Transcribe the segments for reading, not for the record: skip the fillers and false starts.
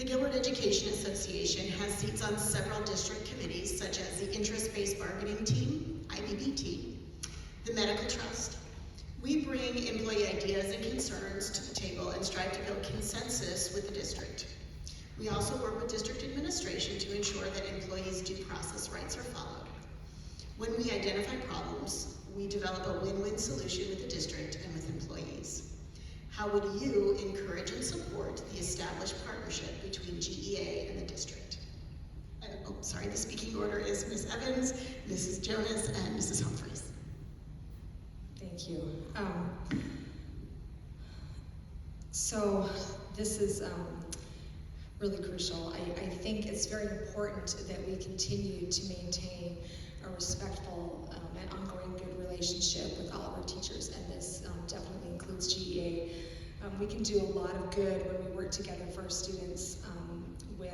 The Gilbert Education Association has seats on several district committees, such as the Interest-Based Bargaining Team, IBBT, the Medical Trust. We bring employee ideas and concerns to the table and strive to build consensus with the district. We also work with district administration to ensure that employees' due process rights are followed. When we identify problems, we develop a win-win solution with the district and with employees. How would you encourage and support the established partnership between GEA and the district? The speaking order is Ms. Evans, Mrs. Jonas, and Mrs. Humphreys. Thank you. So this is really crucial. I think it's very important that we continue to maintain a respectful and ongoing good relationship with all of our teachers, and this definitely includes GEA. We can do a lot of good when we work together for our students, when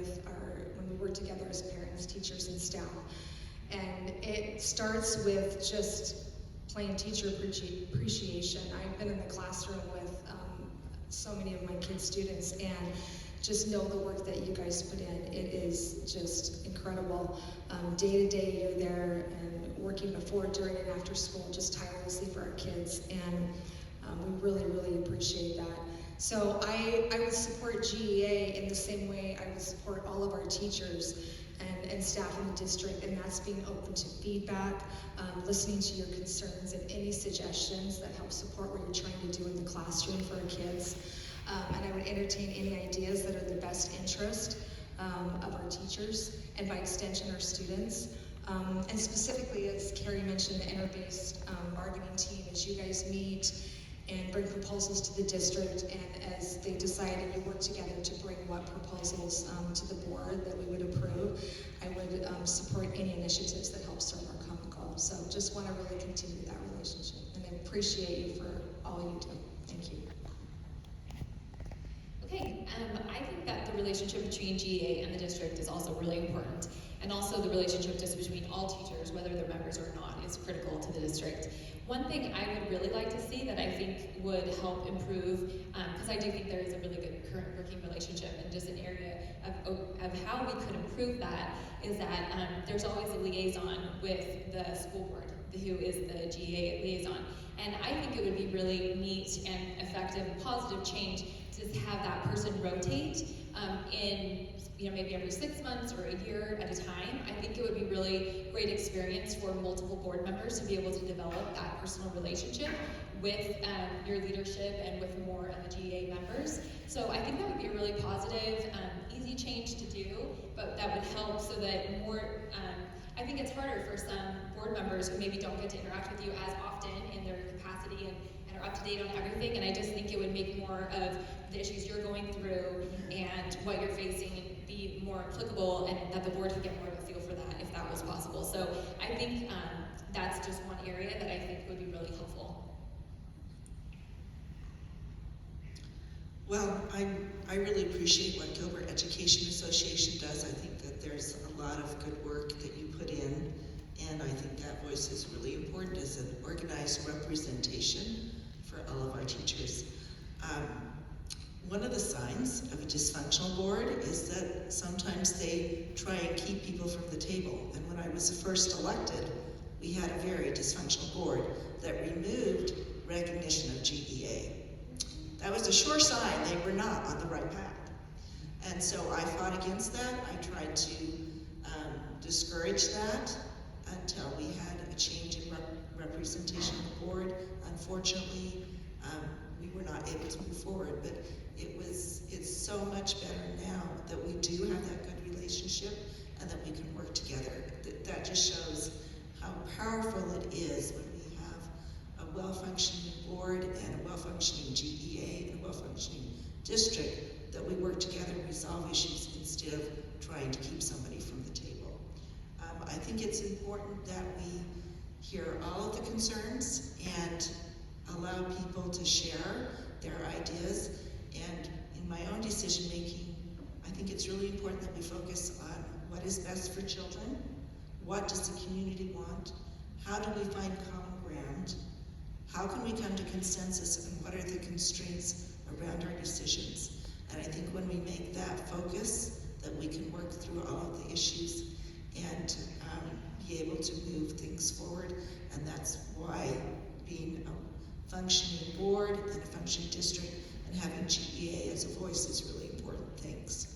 we work together as parents, teachers, and staff. And it starts with just plain teacher appreciation. I've been in the classroom with so many of my kids' students, and just know the work that you guys put in. It is just incredible. Day to day, you're there and working before, during, and after school, just tirelessly for our kids, and we really, really appreciate that. So I would support GEA in the same way I would support all of our teachers and staff in the district, and that's being open to feedback, listening to your concerns and any suggestions that help support what you're trying to do in the classroom for our kids. And I would entertain any ideas that are in the best interest of our teachers, and by extension our students. And specifically, as Carrie mentioned, the interest-based bargaining team, as you guys meet and bring proposals to the district, and as they decide and you work together to bring what proposals to the board that we would approve, I would support any initiatives that help serve our common goal. So just want to really continue that relationship, and I appreciate you for all you do. Thank you. Okay, I think that the relationship between GEA and the district is also really important, and also the relationship just between all teachers, whether they're members or not, is critical to the district. One thing I would really like to see that I think would help improve, because I do think there is a really good current working relationship, and just an area of how we could improve that is that there's always a liaison with the school board, who is the GEA liaison. And I think it would be really neat and effective and positive change to have that person rotate in maybe every 6 months or a year at a time. I think it would be really great experience for multiple board members to be able to develop that personal relationship with your leadership and with more of the GEA members. So I think that would be a really positive, easy change to do, but that would help so that more, I think it's harder for some board members who maybe don't get to interact with you as often in their capacity and are up to date on everything, and I just think it would make more of the issues you're going through and what you're facing be more applicable, and that the board could get more of a feel for that if that was possible. So I think that's just one area that I think would be really helpful. Well, I really appreciate what Gilbert Education Association does. I think that there's a lot of good work that you put in, and I think that voice is really important as an organized representation for all of our teachers. One of the signs of a dysfunctional board is that sometimes they try and keep people from the table. And when I was first elected, we had a very dysfunctional board that removed recognition of GEA. That was a sure sign they were not on the right path. And so I fought against that. I tried to discourage that until we had a change in representation of the board. Unfortunately, we were not able to move forward, but it's so much better now that we do have that good relationship and that we can work together. That just shows how powerful it is when we have a well-functioning board and a well-functioning GEA and a well-functioning district, that we work together and resolve issues instead of trying to keep somebody from the table. I think it's important that we hear all of the concerns and allow people to share their ideas. And in my own decision making, I think it's really important that we focus on what is best for children, what does the community want, how do we find common ground, how can we come to consensus, and what are the constraints around our decisions. And I think when we make that focus, and be able to move things forward. And that's why being a functioning board and a functioning district and having GEA as a voice is really important things.